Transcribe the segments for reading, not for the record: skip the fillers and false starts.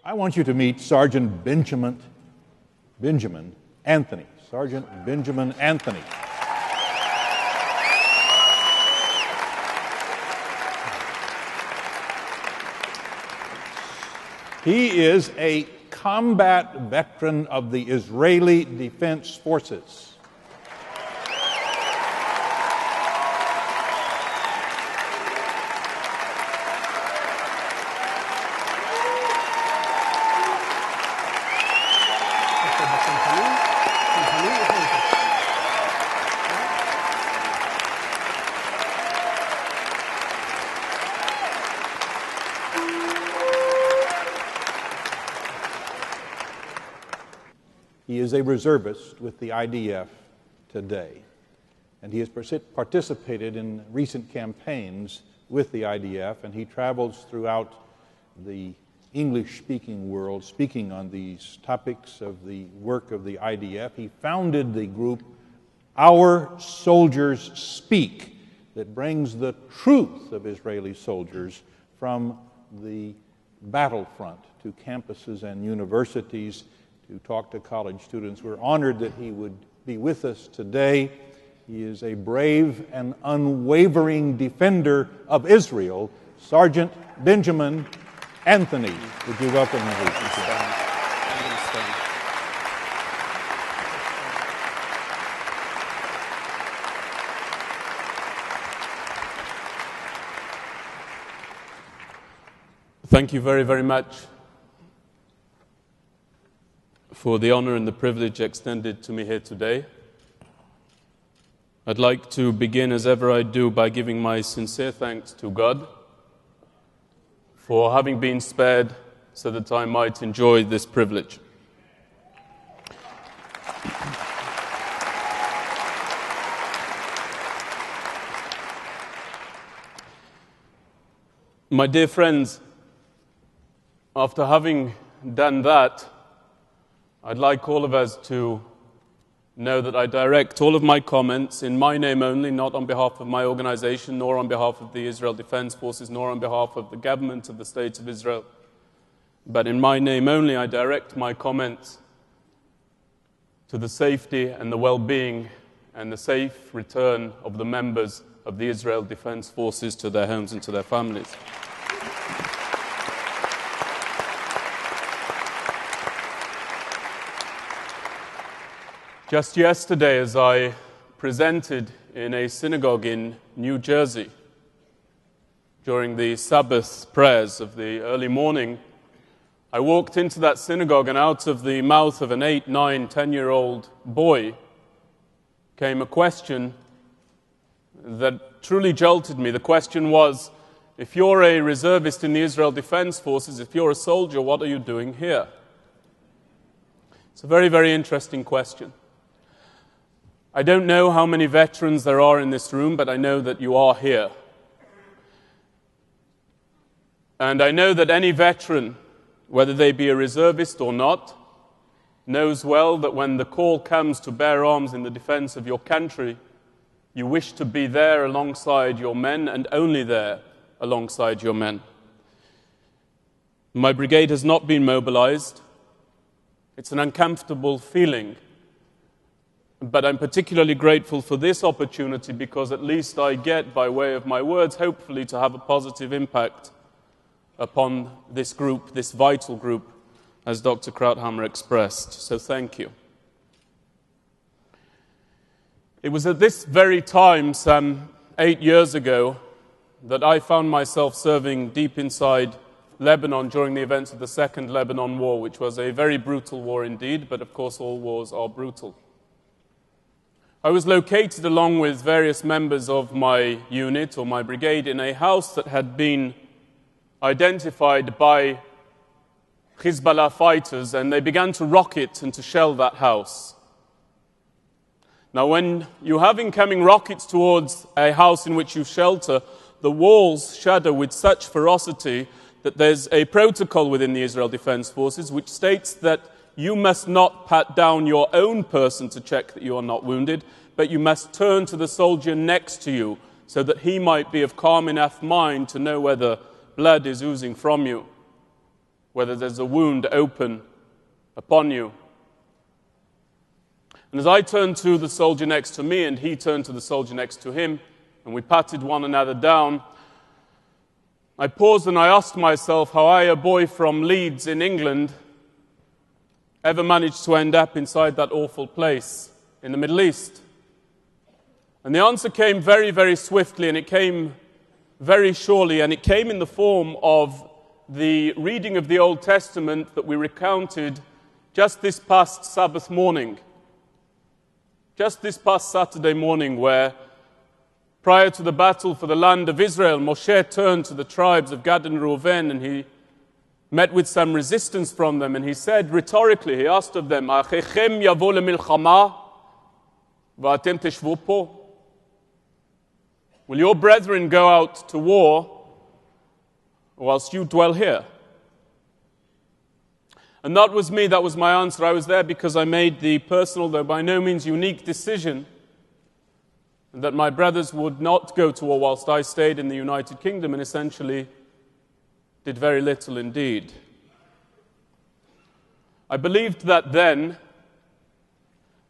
I want you to meet Sergeant Benjamin Anthony. Sergeant Benjamin Anthony. He is a combat veteran of the Israeli Defense Forces. He is a reservist with the IDF today, and he has participated in recent campaigns with the IDF, and he travels throughout the English-speaking world speaking on these topics of the work of the IDF. He founded the group Our Soldiers Speak, that brings the truth of Israeli soldiers from the battlefront to campuses and universities to talk to college students. We're honored that he would be with us today. He is a brave and unwavering defender of Israel, Sergeant Benjamin Anthony. Would you welcome him? Thank you very, very much for the honor and the privilege extended to me here today. I'd like to begin, as ever I do, by giving my sincere thanks to God for having been spared so that I might enjoy this privilege. My dear friends, after having done that, I'd like all of us to know that I direct all of my comments in my name only, not on behalf of my organization, nor on behalf of the Israel Defense Forces, nor on behalf of the government of the State of Israel. But in my name only, I direct my comments to the safety and the well-being and the safe return of the members of the Israel Defense Forces to their homes and to their families. Just yesterday, as I presented in a synagogue in New Jersey during the Sabbath prayers of the early morning, I walked into that synagogue, and out of the mouth of an 8, 9, 10-year-old boy came a question that truly jolted me. The question was, if you're a reservist in the Israel Defense Forces, if you're a soldier, what are you doing here? It's a very, very interesting question. I don't know how many veterans there are in this room, but I know that you are here. And I know that any veteran, whether they be a reservist or not, knows well that when the call comes to bear arms in the defense of your country, you wish to be there alongside your men, and only there alongside your men. My brigade has not been mobilized. It's an uncomfortable feeling. But I'm particularly grateful for this opportunity because at least I get, by way of my words, hopefully to have a positive impact upon this group, this vital group, as Dr. Krauthammer expressed. So thank you. It was at this very time, some 8 years ago, that I found myself serving deep inside Lebanon during the events of the Second Lebanon War, which was a very brutal war indeed, but of course all wars are brutal. I was located along with various members of my unit or my brigade in a house that had been identified by Hezbollah fighters, and they began to rocket and to shell that house. Now, when you have incoming rockets towards a house in which you shelter, the walls shudder with such ferocity that there's a protocol within the Israel Defense Forces which states that you must not pat down your own person to check that you are not wounded, but you must turn to the soldier next to you so that he might be of calm enough mind to know whether blood is oozing from you. whether there's a wound open upon you. And as I turned to the soldier next to me, and he turned to the soldier next to him, and we patted one another down, I paused and I asked myself how I, a boy from Leeds in England, ever managed to end up inside that awful place in the Middle East. And the answer came very, very swiftly, and it came very surely, and it came in the form of the reading of the Old Testament that we recounted just this past Sabbath morning. Just this past Saturday morning, where prior to the battle for the land of Israel, Moshe turned to the tribes of Gad and Reuven, and he met with some resistance from them, and he said rhetorically, he asked of them, "Achechem yavo lemilchama va'atem teshvu po?" Will your brethren go out to war whilst you dwell here? And that was me, that was my answer. I was there because I made the personal, though by no means unique, decision that my brothers would not go to war whilst I stayed in the United Kingdom, and essentially did very little indeed. I believed that then,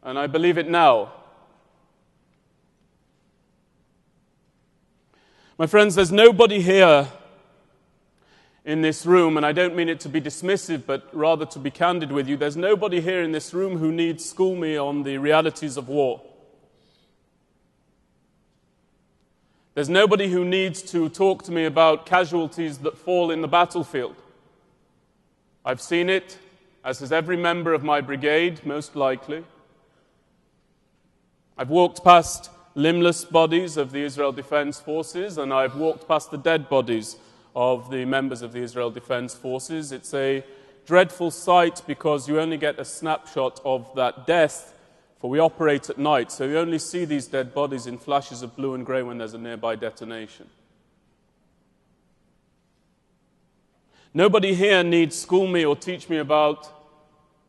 and I believe it now. My friends, there's nobody here in this room, and I don't mean it to be dismissive, but rather to be candid with you, there's nobody here in this room who needs to school me on the realities of war. There's nobody who needs to talk to me about casualties that fall in the battlefield. I've seen it, as has every member of my brigade, most likely. I've walked past limbless bodies of the Israel Defense Forces, and I've walked past the dead bodies of the members of the Israel Defense Forces. It's a dreadful sight because you only get a snapshot of that death, for we operate at night, so you only see these dead bodies in flashes of blue and grey when there's a nearby detonation. Nobody here needs to school me or teach me about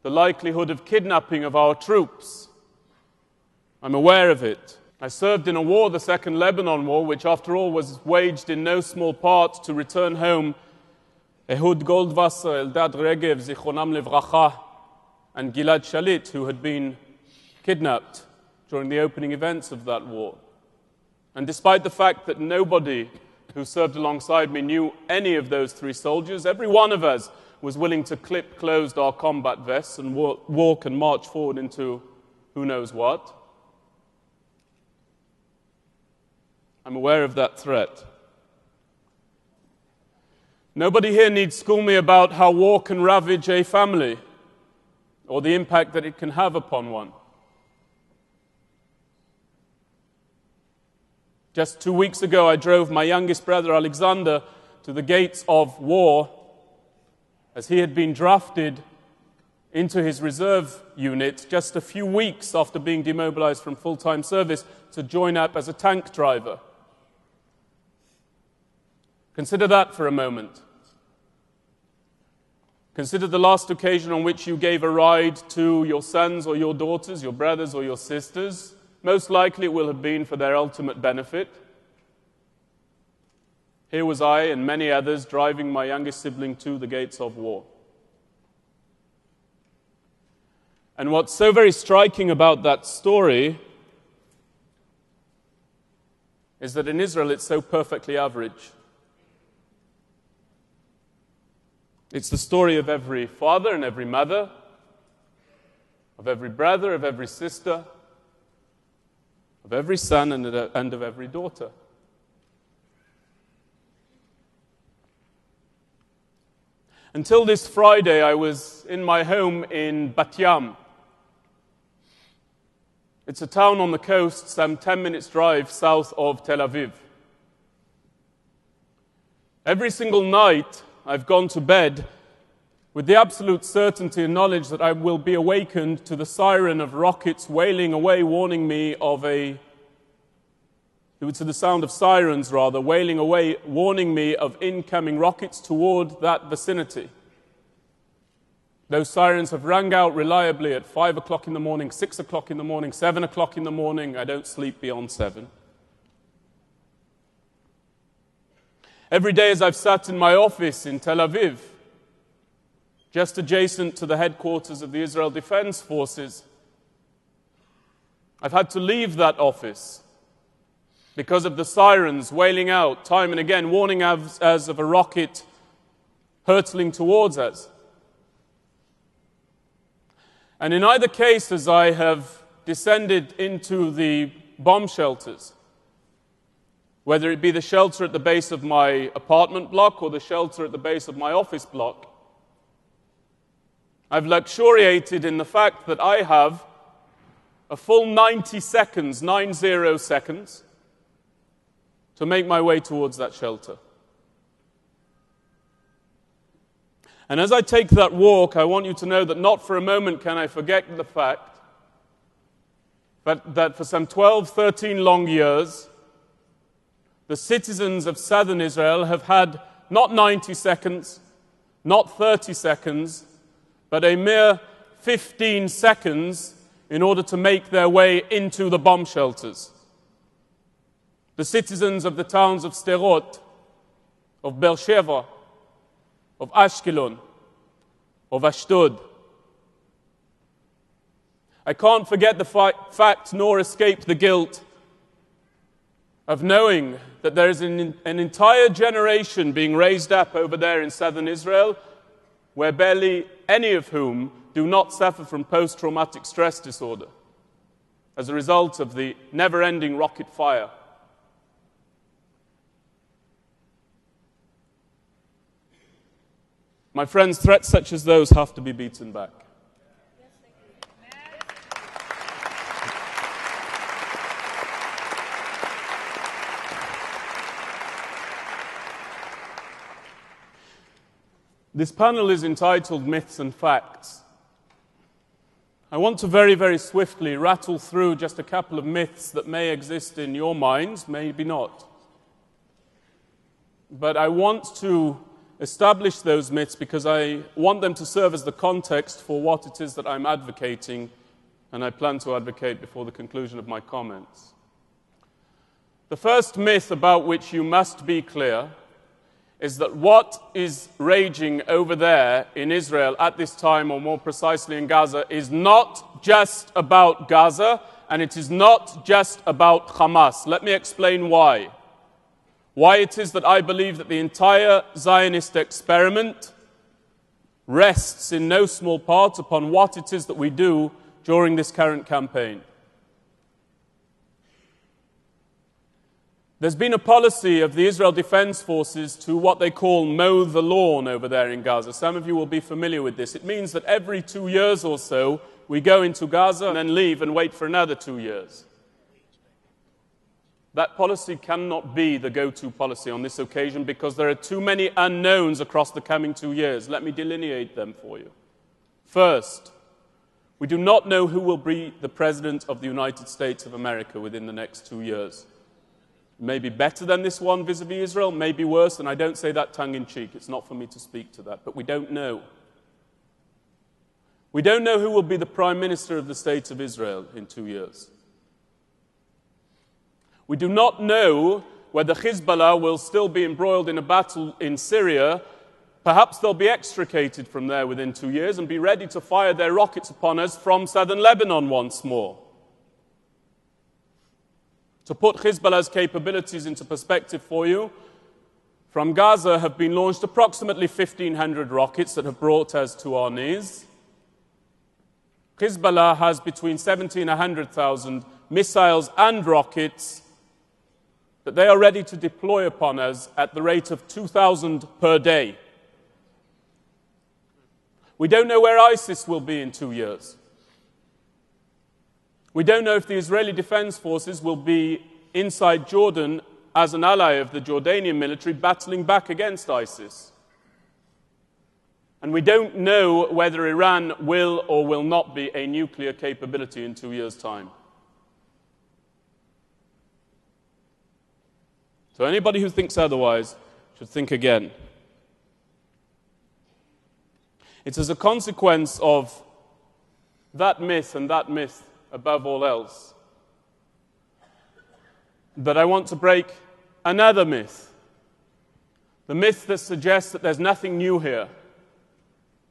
the likelihood of kidnapping of our troops. I'm aware of it. I served in a war, the Second Lebanon War, which after all was waged in no small part to return home Ehud Goldwasser, Eldad Regev, Zichronam Levracha, and Gilad Shalit, who had been kidnapped during the opening events of that war. And despite the fact that nobody who served alongside me knew any of those three soldiers, every one of us was willing to clip closed our combat vests and walk and march forward into who knows what. I'm aware of that threat. Nobody here needs to school me about how war can ravage a family or the impact that it can have upon one. Just 2 weeks ago, I drove my youngest brother, Alexander, to the gates of war as he had been drafted into his reserve unit just a few weeks after being demobilized from full-time service to join up as a tank driver. Consider that for a moment. Consider the last occasion on which you gave a ride to your sons or your daughters, your brothers or your sisters. Most likely it will have been for their ultimate benefit. Here was I and many others driving my youngest sibling to the gates of war. And what's so very striking about that story is that in Israel it's so perfectly average. It's the story of every father and every mother, of every brother, of every sister, of every son and of every daughter. Until this Friday, I was in my home in Bat Yam. It's a town on the coast, some 10 minutes drive south of Tel Aviv. Every single night, I've gone to bed with the absolute certainty and knowledge that I will be awakened to the siren of rockets wailing away, warning me of to the sound of sirens rather, wailing away, warning me of incoming rockets toward that vicinity. Those sirens have rung out reliably at 5 o'clock in the morning, 6 o'clock in the morning, 7 o'clock in the morning. I don't sleep beyond 7. Every day as I've sat in my office in Tel Aviv, just adjacent to the headquarters of the Israel Defense Forces. I've had to leave that office because of the sirens wailing out time and again, warning us of a rocket hurtling towards us. And in either case, as I have descended into the bomb shelters, whether it be the shelter at the base of my apartment block or the shelter at the base of my office block, I've luxuriated in the fact that I have a full 90 seconds, 90 seconds, to make my way towards that shelter. And as I take that walk, I want you to know that not for a moment can I forget the fact that for some 12, 13 long years, the citizens of southern Israel have had not 90 seconds, not 30 seconds, but a mere 15 seconds in order to make their way into the bomb shelters. The citizens of the towns of Sderot, of Beersheba, of Ashkelon, of Ashdod. I can't forget the fact nor escape the guilt of knowing that there is an entire generation being raised up over there in southern Israel, where barely any of whom do not suffer from post-traumatic stress disorder as a result of the never-ending rocket fire. My friends, threats such as those have to be beaten back. This panel is entitled Myths and Facts. I want to very, very swiftly rattle through just a couple of myths that may exist in your minds, maybe not. But I want to establish those myths because I want them to serve as the context for what it is that I'm advocating, and I plan to advocate before the conclusion of my comments. The first myth about which you must be clear is that what is raging over there in Israel at this time, or more precisely in Gaza, is not just about Gaza, and it is not just about Hamas. Let me explain why. Why it is that I believe that the entire Zionist experiment rests in no small part upon what it is that we do during this current campaign. There's been a policy of the Israel Defense Forces to what they call mow the lawn over there in Gaza. Some of you will be familiar with this. It means that every 2 years or so, we go into Gaza and then leave and wait for another 2 years. That policy cannot be the go-to policy on this occasion because there are too many unknowns across the coming 2 years. Let me delineate them for you. First, we do not know who will be the President of the United States of America within the next 2 years. Maybe better than this one vis-à-vis Israel, maybe worse, and I don't say that tongue-in-cheek. It's not for me to speak to that, but we don't know. We don't know who will be the Prime Minister of the State of Israel in 2 years. We do not know whether Hezbollah will still be embroiled in a battle in Syria. Perhaps they'll be extricated from there within 2 years and be ready to fire their rockets upon us from southern Lebanon once more. To put Hezbollah's capabilities into perspective for you, from Gaza have been launched approximately 1,500 rockets that have brought us to our knees. Hezbollah has between 70 and 100,000 missiles and rockets that they are ready to deploy upon us at the rate of 2,000 per day. We don't know where ISIS will be in 2 years. We don't know if the Israeli Defense Forces will be inside Jordan as an ally of the Jordanian military battling back against ISIS. And we don't know whether Iran will or will not be a nuclear capability in 2 years' time. So anybody who thinks otherwise should think again. It's as a consequence of that myth and that myth above all else that I want to break another myth. The myth that suggests that there's nothing new here.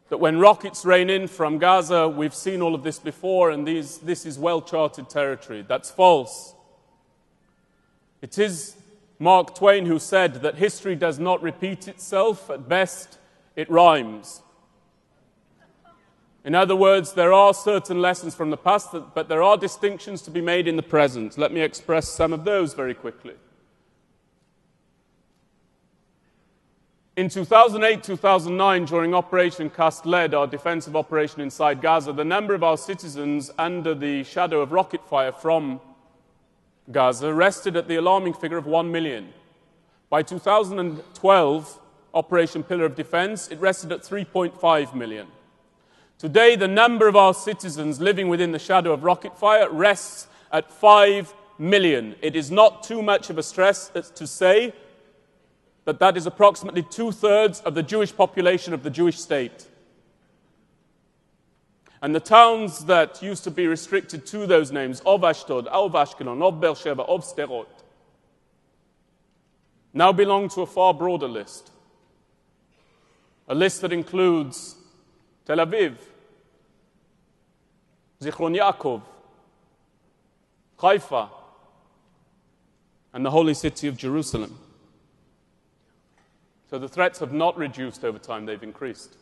that when rockets rain in from Gaza, we've seen all of this before and this is well-charted territory. That's false. It is Mark Twain who said that history does not repeat itself. At best, it rhymes. In other words, there are certain lessons from the past, but there are distinctions to be made in the present. Let me express some of those very quickly. In 2008-2009, during Operation Cast Lead, our defensive operation inside Gaza, the number of our citizens under the shadow of rocket fire from Gaza rested at the alarming figure of 1 million. By 2012, Operation Pillar of Defense, it rested at 3.5 million. Today, the number of our citizens living within the shadow of rocket fire rests at 5 million. It is not too much of a stress to say that that is approximately 2/3 of the Jewish population of the Jewish state. And the towns that used to be restricted to those names, of Ashdod, of Ashkelon, of Beersheba, of Sderot, now belong to a far broader list. A list that includes Tel Aviv, Zichron Yaakov, Haifa, and the holy city of Jerusalem. So the threats have not reduced over time, they've increased.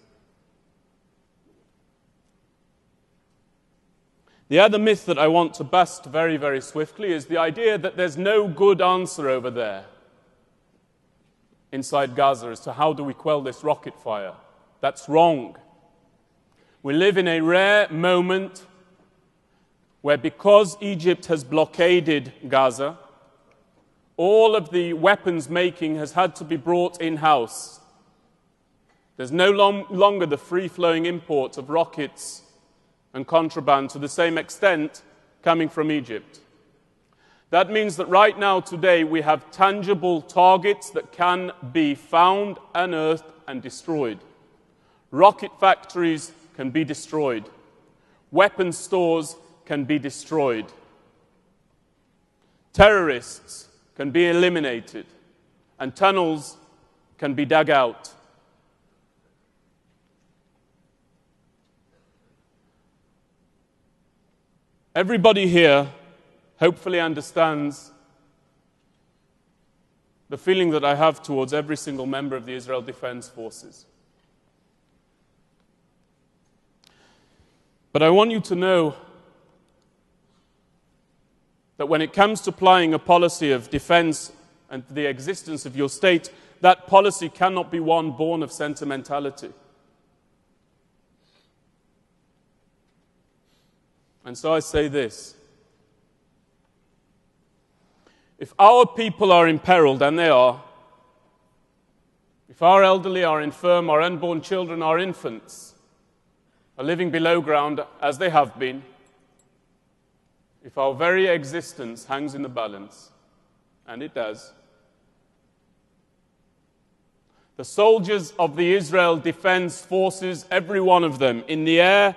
The other myth that I want to bust very, very swiftly is the idea that there's no good answer over there inside Gaza as to how do we quell this rocket fire. That's wrong. We live in a rare moment where, because Egypt has blockaded Gaza, all of the weapons making has had to be brought in-house. There's no longer the free-flowing import of rockets and contraband to the same extent coming from Egypt. That means that right now, today, we have tangible targets that can be found, unearthed, and destroyed. Rocket factories can be destroyed. Weapon stores can be destroyed. Terrorists can be eliminated, and tunnels can be dug out. Everybody here hopefully understands the feeling that I have towards every single member of the Israel Defense Forces. But I want you to know that when it comes to applying a policy of defense and the existence of your state, that policy cannot be one born of sentimentality. And so I say this: if our people are imperiled, and they are, if our elderly are infirm, our unborn children, our infants are living below ground, as they have been, if our very existence hangs in the balance, and it does, the soldiers of the Israel Defense Forces, every one of them, in the air,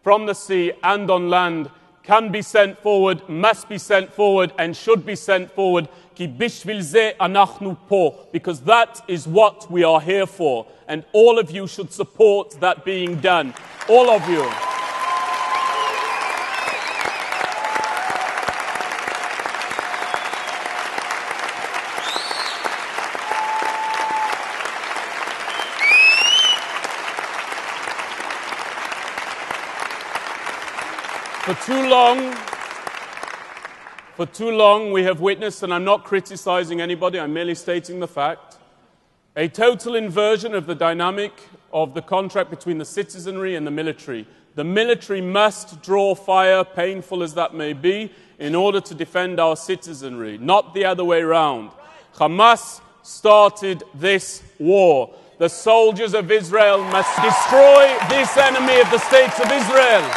from the sea, and on land, can be sent forward, must be sent forward, and should be sent forward. Ki bishvil ze anachnu po, because that is what we are here for, and all of you should support that being done. All of you. For too long we have witnessed, and I'm not criticizing anybody, I'm merely stating the fact, a total inversion of the dynamic of the contract between the citizenry and the military. The military must draw fire, painful as that may be, in order to defend our citizenry, not the other way around. Hamas started this war. The soldiers of Israel must destroy this enemy of the states of Israel.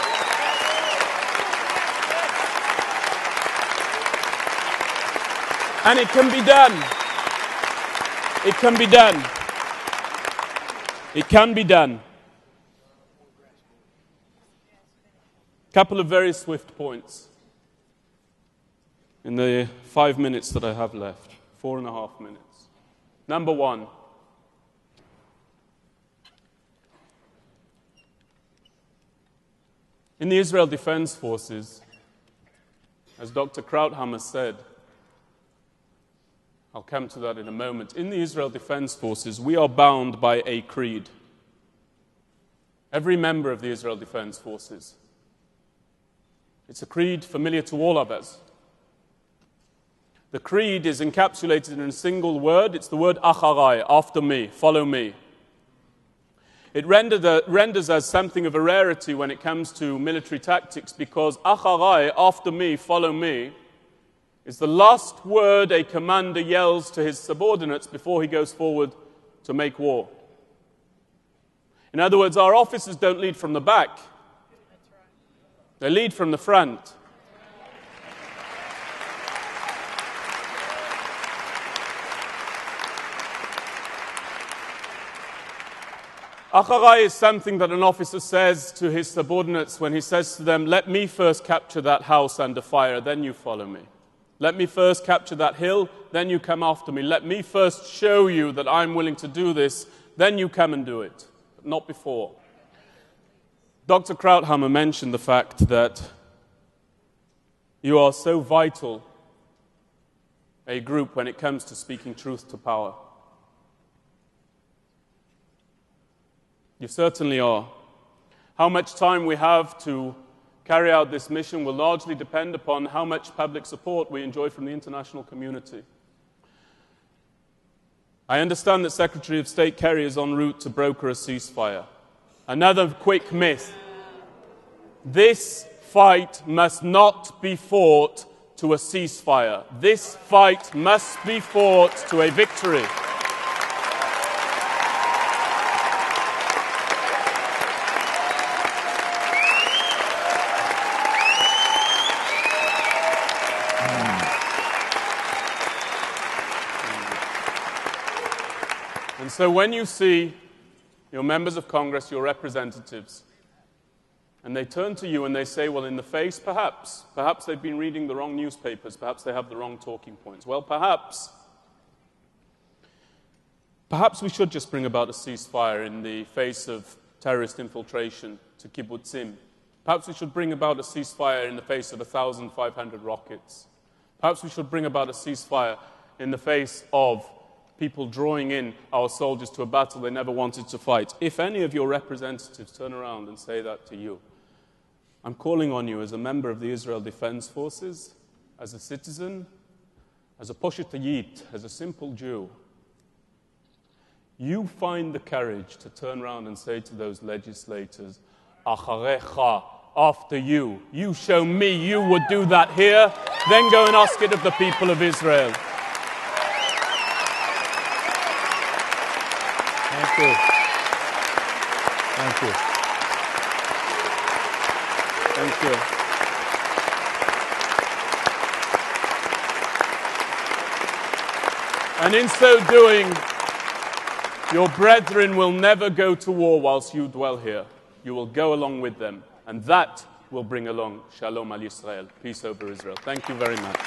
And it can be done. It can be done. It can be done. Couple of very swift points in the 5 minutes that I have left. 4.5 minutes. Number one, In the Israel Defense Forces, as Dr. Krauthammer said, I'll come to that in a moment. In the Israel Defense Forces, we are bound by a creed. Every member of the Israel Defense Forces. It's a creed familiar to all of us. The creed is encapsulated in a single word. It's the word acharai, after me, follow me. It renders us something of a rarity when it comes to military tactics, because acharai, after me, follow me, is the last word a commander yells to his subordinates before he goes forward to make war. In other words, our officers don't lead from the back. They lead from the front. Acharai is something that an officer says to his subordinates when he says to them, let me first capture that house under fire, then you follow me. Let me first capture that hill, then you come after me. Let me first show you that I'm willing to do this, then you come and do it, but not before. Dr. Krauthammer mentioned the fact that you are so vital a group when it comes to speaking truth to power. You certainly are. How much time we have to carry out this mission will largely depend upon how much public support we enjoy from the international community. I understand that Secretary of State Kerry is en route to broker a ceasefire. Another quick myth. This fight must not be fought to a ceasefire. This fight must be fought to a victory. And so when you see your members of Congress, your representatives, and they turn to you and they say, well, in the face, perhaps they've been reading the wrong newspapers, perhaps they have the wrong talking points. Well, perhaps we should just bring about a ceasefire in the face of terrorist infiltration to kibbutzim. Perhaps we should bring about a ceasefire in the face of 1,500 rockets. Perhaps we should bring about a ceasefire in the face of people drawing in our soldiers to a battle they never wanted to fight. If any of your representatives turn around and say that to you, I'm calling on you as a member of the Israel Defense Forces, as a citizen, as a poshetayit, as a simple Jew. You find the courage to turn around and say to those legislators, Acharecha, after you. You show me you would do that here, then go and ask it of the people of Israel. Thank you. Thank you. Thank you. And in so doing, your brethren will never go to war whilst you dwell here. You will go along with them, and that will bring along Shalom al Yisrael, peace over Israel. Thank you very much.